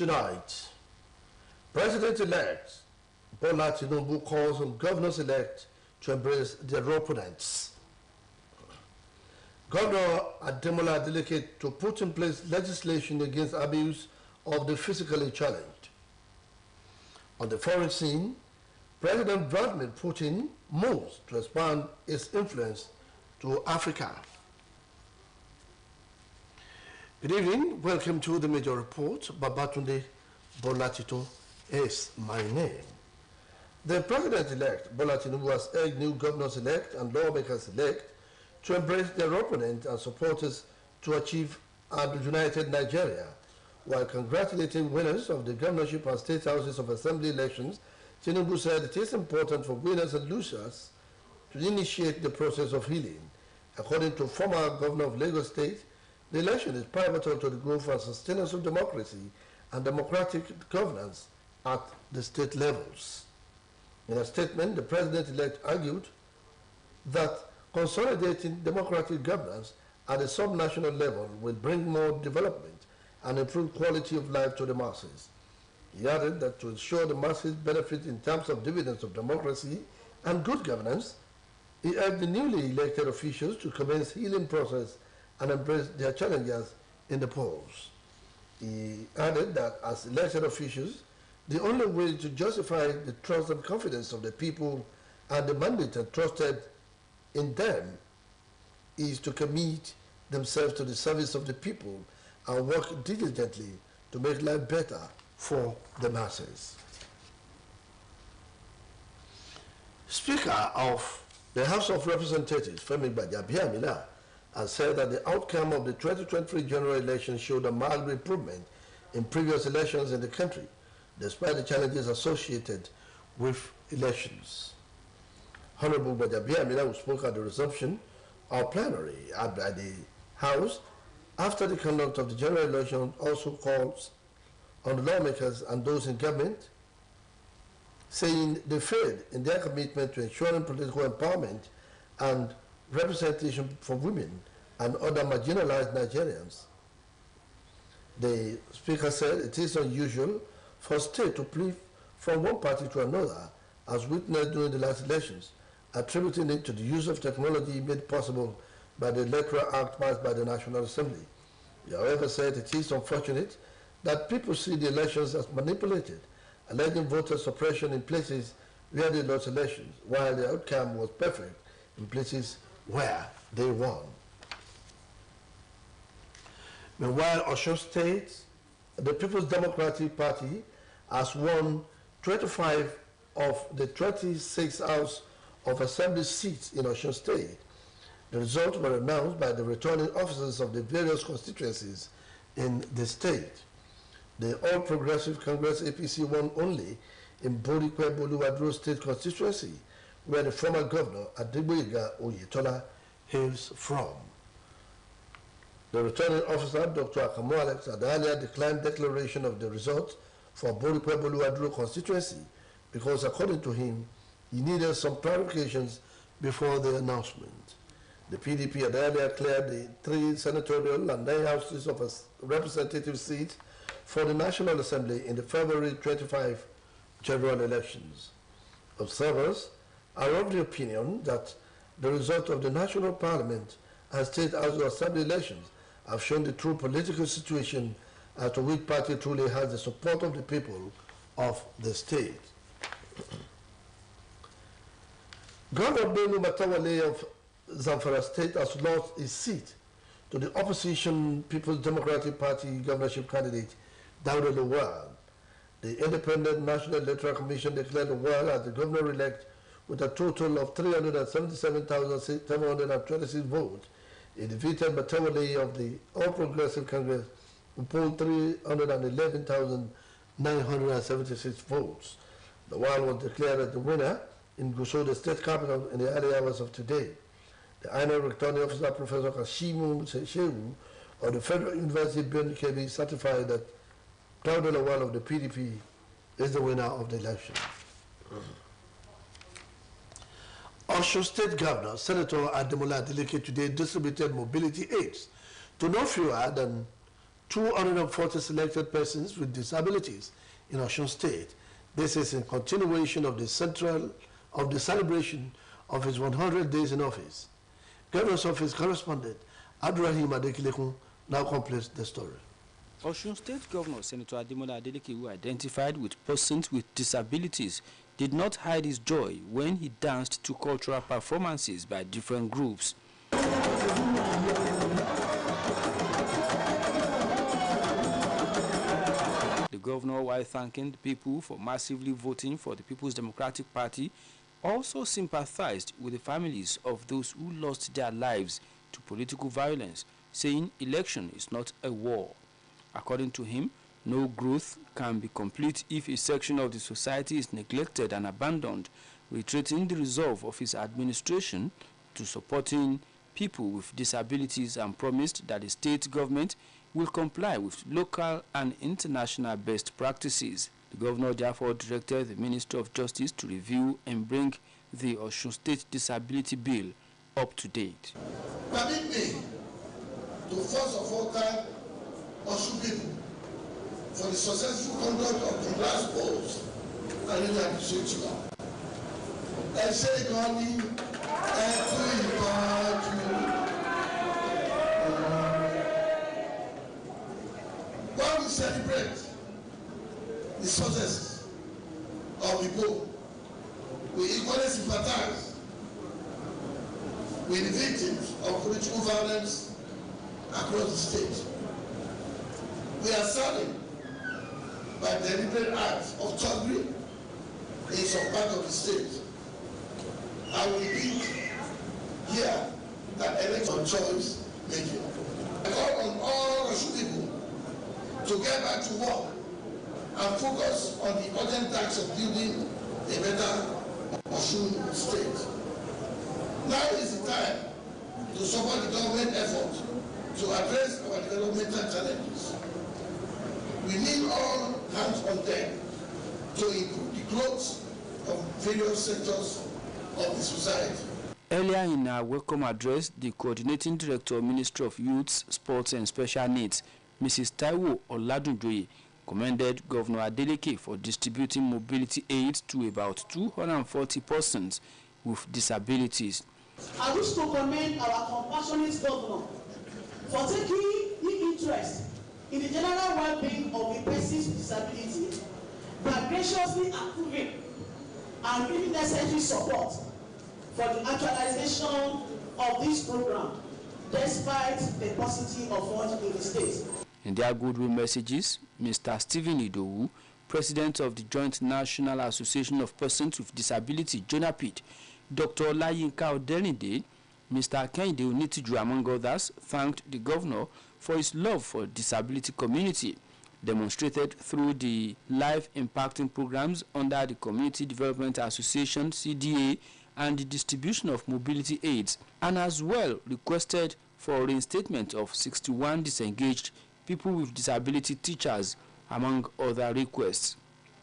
tonight. President-elect Bola Tinubu calls on governors-elect to embrace their opponents. Governor Ademola Adeleke to put in place legislation against abuse of the physically challenged. On the foreign scene, President Vladimir Putin moves to expand its influence to Africa. Good evening. Welcome to the Major Report. Babatunde Bolatito is my name. The President-elect Bola Tinubu has urged new governors-elect and lawmakers-elect to embrace their opponents and supporters to achieve a united Nigeria. While congratulating winners of the governorship and state houses of assembly elections, Tinubu said it is important for winners and losers to initiate the process of healing. According to former governor of Lagos State, the election is pivotal to the growth and sustenance of democracy and democratic governance at the state levels. In a statement, the president-elect argued that consolidating democratic governance at a sub-national level will bring more development and improve quality of life to the masses. He added that to ensure the masses benefit in terms of dividends of democracy and good governance, he urged the newly elected officials to commence healing process and embrace their challenges in the polls. He added that as elected officials, the only way to justify the trust and confidence of the people and the mandate entrusted in them is to commit themselves to the service of the people and work diligently to make life better for the masses. Speaker of the House of Representatives, Femi Gbajabiamila, has said that the outcome of the 2023 general election showed a mild improvement in previous elections in the country, despite the challenges associated with elections. Honorable Gbajabiamila, who spoke at the resumption of plenary at the House after the conduct of the general election, also calls on the lawmakers and those in government, saying they failed in their commitment to ensuring political empowerment and representation for women and other marginalized Nigerians. The speaker said it is unusual for state to plead from one party to another, as witnessed during the last elections, attributing it to the use of technology made possible by the Electoral Act passed by the National Assembly. He, however, said it is unfortunate that people see the elections as manipulated, alleging voter suppression in places where they lost elections, while the outcome was perfect in places where they won. Meanwhile, Osun State, the People's Democratic Party has won 25 of the 26 House of Assembly seats in Osun State. The results were announced by the returning officers of the various constituencies in the state. The All Progressive Congress APC won only in Borikwe Boluwadro State constituency, where the former governor Adegboyega Oyetola hails from. The returning officer, Dr. Akamu Alex, had earlier declined declaration of the results for Borikwe Boluwadro constituency because, according to him, he needed some clarifications before the announcement. The PDP had earlier cleared the 3 senatorial and 9 houses of representative seats for the National Assembly in the February 25 general elections. Observers are of the opinion that the result of the National Parliament and State House of Assembly elections have shown the true political situation as to which party truly has the support of the people of the state. Governor Bello Matawalle of Zamfara State has lost his seat to the opposition People's Democratic Party governorship candidate, Dauda Lawal. The Independent National Electoral Commission declared Lawal as the governor-elect with a total of 377,726 votes. He defeated Matawalle of the All Progressive Congress, who polled 311,976 votes. Lawal was declared as the winner in Gusau, the state capital, in the early hours of today. The INEC returning officer, Professor Kashimu Shehu of the Federal University Birnin Kebbi, certified that Dauda Lawal of the PDP is the winner of the election. Osun State Governor, Senator Ademola Adeleke, today distributed mobility aids to no fewer than 240 selected persons with disabilities in Osun State. This is in continuation of the celebration of his 100 days in office. Governor's Office correspondent Abdurrahim Adekilekun now completes the story. Osun State Governor Senator Ademola Adeleke, who identified with persons with disabilities, did not hide his joy when he danced to cultural performances by different groups. The governor, while thanking the people for massively voting for the People's Democratic Party, also sympathized with the families of those who lost their lives to political violence, saying election is not a war. According to him, no growth can be complete if a section of the society is neglected and abandoned, reiterating the resolve of his administration to supporting people with disabilities and promised that the state government will comply with local and international best practices. The governor therefore directed the Ministry of Justice to review and bring the Osun State Disability Bill up to date. Permit me to first of all thank Osun people for the successful conduct of the last polls. I really appreciate you. I say, Gandhi, while we celebrate the success of the poll, we equally sympathize with the victims of political violence across the state. We are saddened by deliberate acts of thuggery in some part of the state. I will repeat here that election choice making. I call on all Osun people to get back to work and focus on the urgent task of building a better Osun state. Now is the time to support the government effort to address our developmental challenges. We need all hands on deck to improve the growth of various sectors of the society. Earlier in our welcome address, the Coordinating Director, Ministry of Youth, Sports and Special Needs, Mrs. Taiwo Oladunjoye, commended Governor Adeleke for distributing mobility aids to about 240 persons with disabilities. I wish to commend our compassionate governor for taking interest in the general well-being of the persons with disability by graciously approving and giving necessary support for the actualization of this program, despite the paucity of funds in the state. In their goodwill messages, Mr. Stephen Idowu, President of the Joint National Association of Persons with Disability, JONAPID, Dr. Olayinka Odenide, Mr. Kehinde Onitiju, among others, thanked the governor for his love for the disability community, demonstrated through the life impacting programs under the Community Development Association, CDA, and the distribution of mobility aids, and as well requested for reinstatement of 61 disengaged people with disability teachers, among other requests.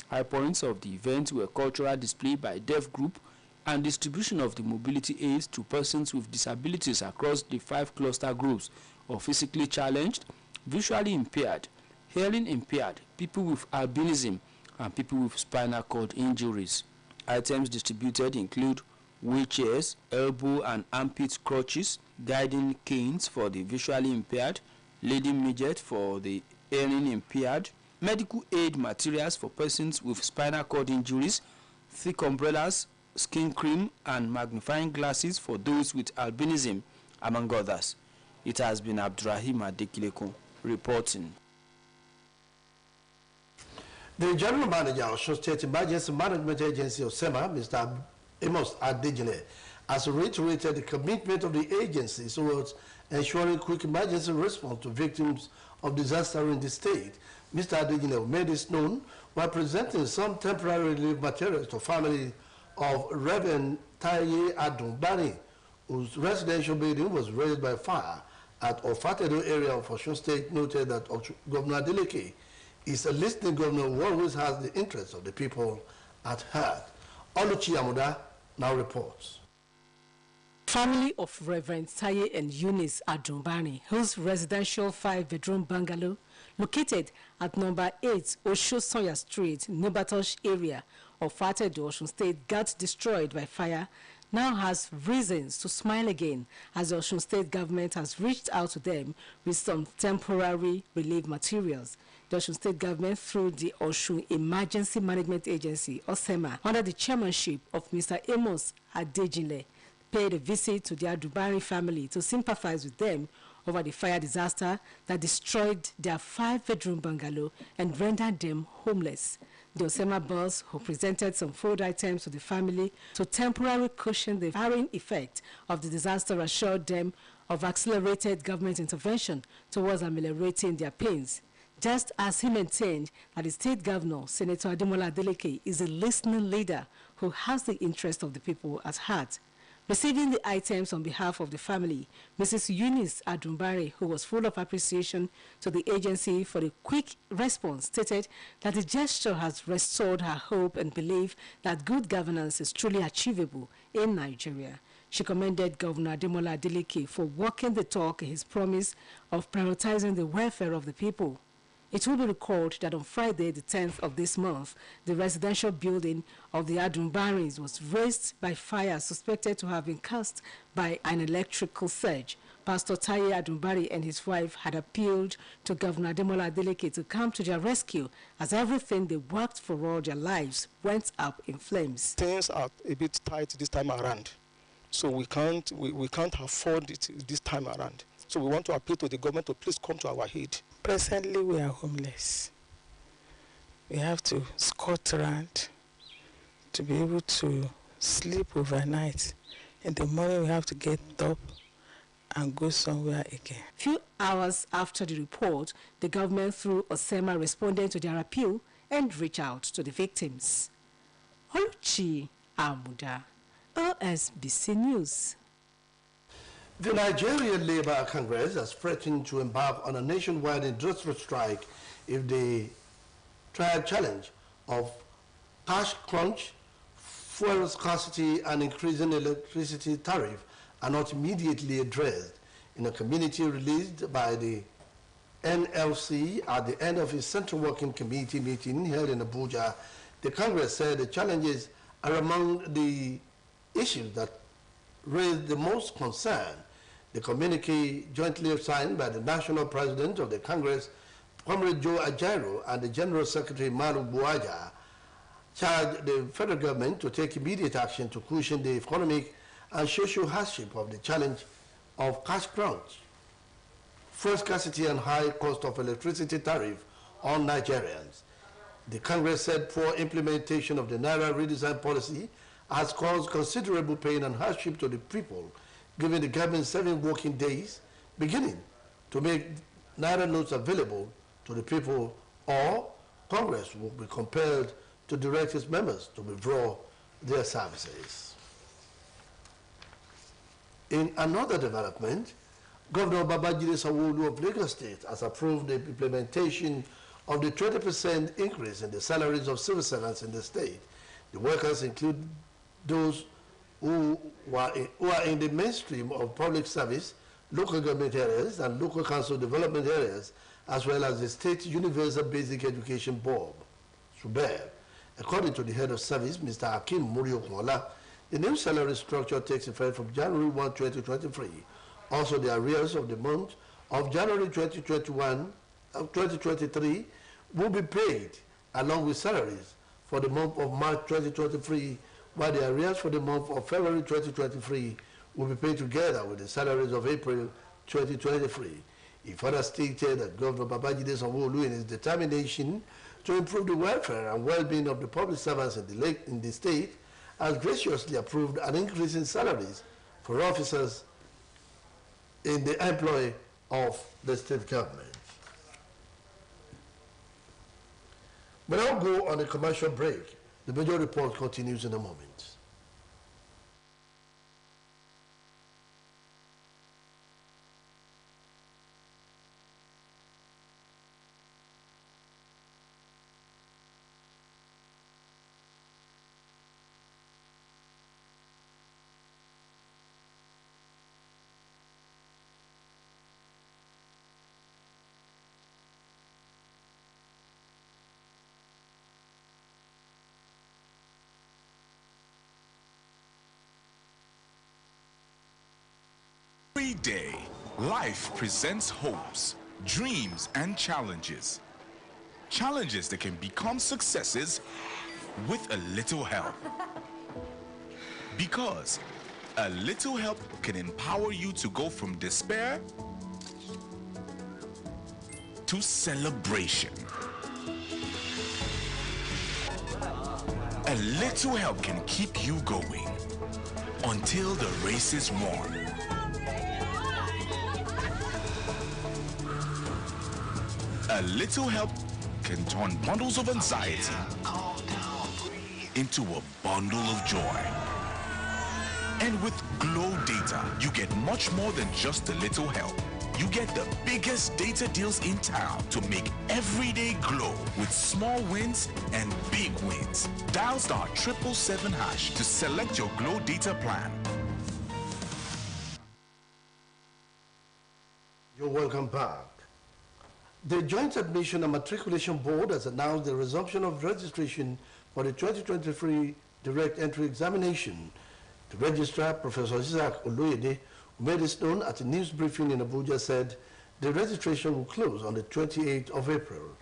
High points of the event were cultural display by deaf group and distribution of the mobility aids to persons with disabilities across the 5 cluster groups of physically challenged, visually impaired, hearing impaired, people with albinism, and people with spinal cord injuries. Items distributed include wheelchairs, elbow and armpit crutches, guiding canes for the visually impaired, leading midget for the hearing impaired, medical aid materials for persons with spinal cord injuries, thick umbrellas, skin cream, and magnifying glasses for those with albinism, among others. It has been Abdurrahim Adekilekun reporting. The General Manager of Osun State Emergency Management Agency of SEMA, Mr. Amos Adejile, has reiterated the commitment of the agency towards ensuring quick emergency response to victims of disaster in the state. Mr. Adejile made this known while presenting some temporary relief materials to family of Reverend Taye Adumbani, whose residential building was razed by fire at Ofatedo area of Osun State. Noted that Governor Adeleke is a listening governor who always has the interests of the people at heart. Oluchi Amuda now reports. Family of Reverend Taye and Eunice Adumbani, whose residential 5-bedroom bungalow located at number 8 Osho-Sonya Street, Nubatosh area of Fatedo, Osun State, got destroyed by fire, now has reasons to smile again as the Osun State government has reached out to them with some temporary relief materials. The Osun State government, through the Osun Emergency Management Agency, OSEMA, under the chairmanship of Mr. Amos Adejile, paid a visit to the Adubari family to sympathize with them over the fire disaster that destroyed their 5-bedroom bungalow and rendered them homeless. The OSEMA boss, who presented some food items to the family to temporarily cushion the harrowing effect of the disaster, assured them of accelerated government intervention towards ameliorating their pains, just as he maintained that the state governor, Senator Ademola Adeleke, is a listening leader who has the interest of the people at heart. Receiving the items on behalf of the family, Mrs. Eunice Adumbare, who was full of appreciation to the agency for the quick response, stated that the gesture has restored her hope and belief that good governance is truly achievable in Nigeria. She commended Governor Ademola Adeleke for walking the talk in his promise of prioritizing the welfare of the people. It will be recalled that on Friday, the 10th of this month, the residential building of the Adumbaris was razed by fire suspected to have been caused by an electrical surge. Pastor Taye Adumbari and his wife had appealed to Governor Ademola Adeleke to come to their rescue as everything they worked for all their lives went up in flames. Things are a bit tight this time around, so we can't afford it this time around. So we want to appeal to the government to please come to our aid. Presently, we are homeless. We have to scout around to be able to sleep overnight. In the morning, we have to get up and go somewhere again. Few hours after the report, the government, through OSEMA, responded to their appeal and reached out to the victims. Oluchi Amuda, Osbc News. The Nigerian Labour Congress has threatened to embark on a nationwide industrial strike if the trial challenge of cash crunch, fuel scarcity, and increasing electricity tariff are not immediately addressed. In a communique released by the NLC at the end of its Central Working Committee meeting held in Abuja, the Congress said the challenges are among the issues that raised the most concern. The communique, jointly signed by the National President of the Congress, Comrade Joe Ajaero, and the General Secretary Malu Buaja, charged the federal government to take immediate action to cushion the economic and social hardship of the challenge of cash crunch, fuel scarcity, and high cost of electricity tariff on Nigerians. The Congress said poor implementation of the Naira redesign policy has caused considerable pain and hardship to the people, giving the government 7 working days beginning to make Naira notes available to the people, or Congress will be compelled to direct its members to withdraw their services. In another development, Governor Babajide Sanwo-Olu of Lagos State has approved the implementation of the 20% increase in the salaries of civil servants in the state. The workers include those who are in the mainstream of public service, local government areas, and local council development areas, as well as the State Universal Basic Education Board, SUBEB. According to the head of service, Mr. Hakim Muriokumola, the new salary structure takes effect from January 1, 2023. Also, the arrears of the month of January 2023 will be paid along with salaries for the month of March 2023, while the arrears for the month of February 2023 will be paid together with the salaries of April 2023. He further stated that Governor Babajide Sanwo-Olu, in his determination to improve the welfare and well-being of the public servants in the state, has graciously approved an increase in salaries for officers in the employ of the state government. We now go on a commercial break. The major report continues in a moment. Every day, life presents hopes, dreams, and challenges. Challenges that can become successes with a little help. Because a little help can empower you to go from despair to celebration. A little help can keep you going until the race is won. A little help can turn bundles of anxiety into a bundle of joy. And with Glow Data, you get much more than just a little help. You get the biggest data deals in town to make every day glow with small wins and big wins. Dial *777# to select your Glow Data plan. You're welcome back. The Joint Admission and Matriculation Board has announced the resumption of registration for the 2023 Direct Entry Examination. The registrar, Professor Isaac Oloyede, who made this known at a news briefing in Abuja, said the registration will close on the 28th of April.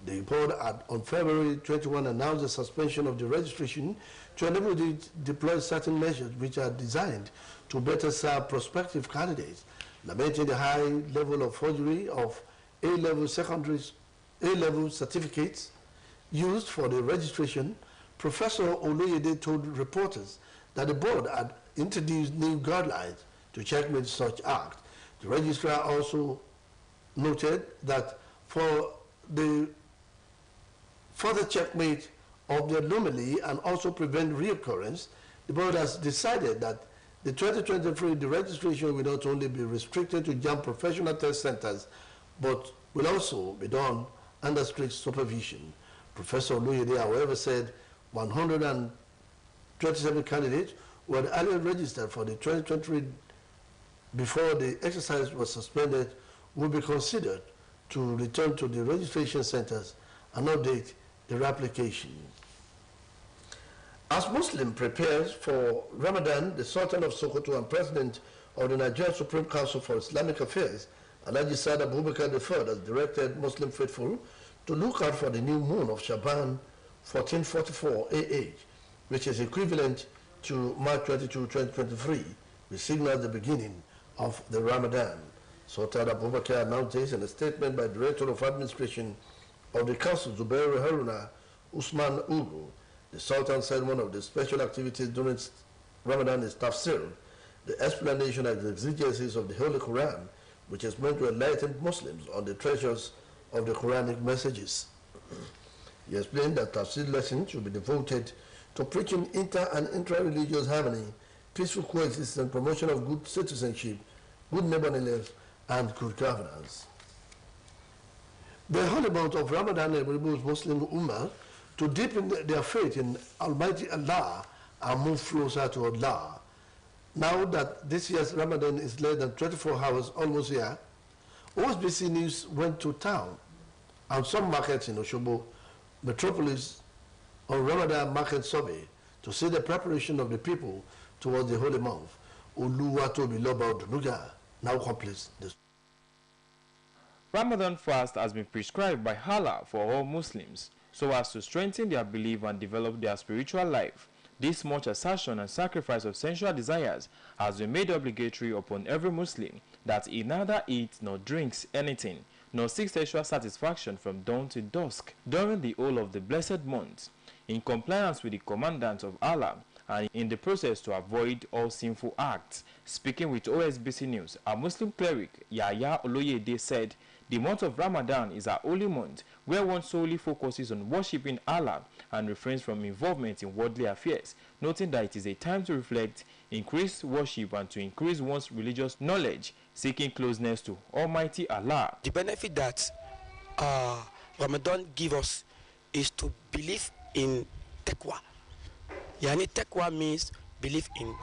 The board had on February 21 announced the suspension of the registration to enable it to deploy certain measures which are designed to better serve prospective candidates, lamenting the high level of forgery of A-level certificates used for the registration. Professor Oloyede told reporters that the board had introduced new guidelines to checkmate such act. The registrar also noted that for the further checkmate of the anomaly and also prevent reoccurrence, the board has decided that the 2023 the registration will not only be restricted to JAMB professional test centers, but will also be done under strict supervision. Professor Oloyede, however, said 127 candidates who had earlier registered for the 2023 before the exercise was suspended will be considered to return to the registration centers and update their application. As Muslim prepares for Ramadan, the Sultan of Sokoto and President of the Nigerian Supreme Council for Islamic Affairs, Alhaji Saad Abubakar III, has directed Muslim faithful to look out for the new moon of Shaban 1444 AH, which is equivalent to March 22, 2023, which signals the beginning of the Ramadan. Sultan Abubakar announced this in a statement by Director of Administration of the Council, Zubairu Haruna Usman Ugu. The Sultan said one of the special activities during Ramadan is tafsir, the explanation of the exegesis of the Holy Quran, which is meant to enlighten Muslims on the treasures of the Quranic messages. He explained that tafsir lessons should be devoted to preaching inter- and intra-religious harmony, peaceful coexistence, promotion of good citizenship, good neighborliness, and good governance. The holy month of Ramadan enables Muslim Ummah to deepen their faith in Almighty Allah and move closer to Allah. Now that this year's Ramadan is less than 24 hours almost here, Osbc News went to town and some markets in Oshobo metropolis on Ramadan market survey to see the preparation of the people towards the holy month. Oluwatobi Loba Odunuga now completes this. Ramadan fast has been prescribed by Allah for all Muslims so as to strengthen their belief and develop their spiritual life. This much assertion and sacrifice of sensual desires has been made obligatory upon every Muslim, that he neither eats nor drinks anything, nor seeks sexual satisfaction from dawn to dusk during the whole of the blessed month, in compliance with the commandments of Allah, and in the process to avoid all sinful acts. Speaking with OSBC News, a Muslim cleric, Yahya Oloyede, said the month of Ramadan is a holy month where one solely focuses on worshipping Allah and refrains from involvement in worldly affairs, noting that it is a time to reflect, increase worship, and to increase one's religious knowledge, seeking closeness to Almighty Allah. The benefit that Ramadan gives us is to believe in taqwa. Yani taqwa means belief in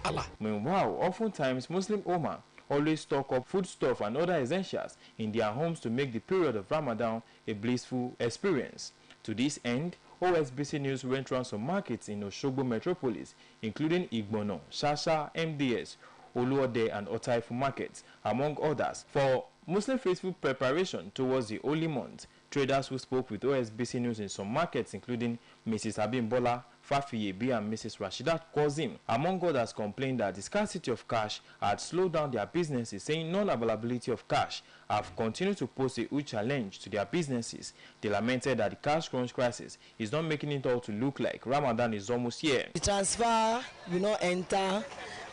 Allah. Meanwhile, oftentimes Muslim Ummah always stock up foodstuff and other essentials in their homes to make the period of Ramadan a blissful experience. To this end, OSBC News went around some markets in Oshobo metropolis, including Igbono, Shasha, MDS, Oluode and Otaifu markets, among others. For Muslim faithful preparation towards the holy month, traders who spoke with OSBC News in some markets, including Mrs. Abimbola Fafiyebi and Mrs. Rashidat Kozim, among others, complained that the scarcity of cash had slowed down their businesses, saying non-availability of cash have continued to pose a huge challenge to their businesses. They lamented that the cash crunch crisis is not making it all to look like Ramadan is almost here. The transfer will not enter.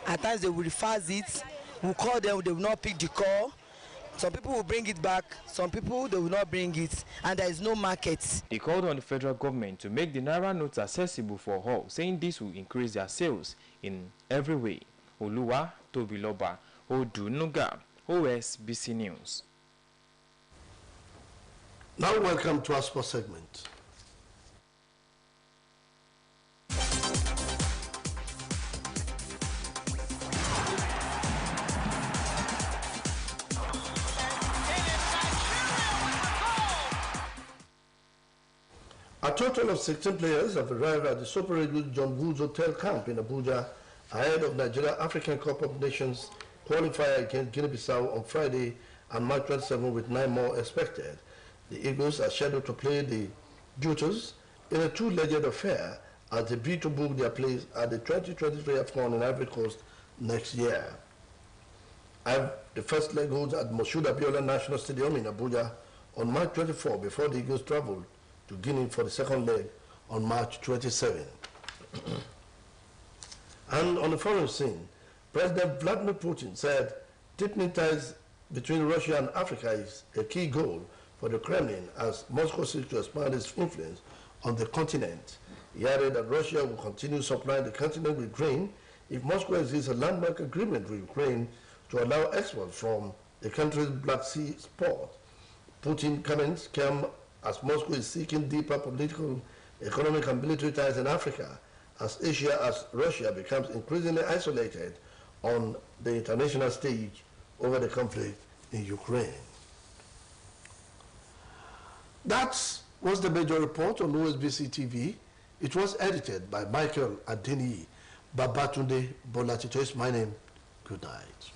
At times they will reverse it. We call them, they will not pick the call. Some people will bring it back, some people they will not bring it, and there is no market. They called on the federal government to make the Naira notes accessible for all, saying this will increase their sales in every way. Oluwa Tobiloba, Odunuga, OSBC News. Now welcome to our sports segment. A total of 16 players have arrived at the Super Eagles John Woods Hotel camp in Abuja ahead of Nigeria African Cup of Nations qualifier against Guinea-Bissau on Friday and March 27 with 9 more expected. The Eagles are scheduled to play the Juters in a two-legged affair as they bid to book their place at the 2023 AFCON in Ivory Coast next year. The first leg holds at Moshood Abiola National Stadium in Abuja on March 24 before the Eagles travel to Guinea for the second leg on March 27. And on the foreign scene, President Vladimir Putin said deepening ties between Russia and Africa is a key goal for the Kremlin as Moscow seeks to expand its influence on the continent. He added that Russia will continue supplying the continent with grain if Moscow exits a landmark agreement with Ukraine to allow export from the country's Black Sea port. Putin's comments came as Moscow is seeking deeper political, economic and military ties in Africa as Russia becomes increasingly isolated on the international stage over the conflict in Ukraine. That was the major report on OSBC TV. It was edited by Michael Adeniyi. Babatunde Bolatito is my name. Good night.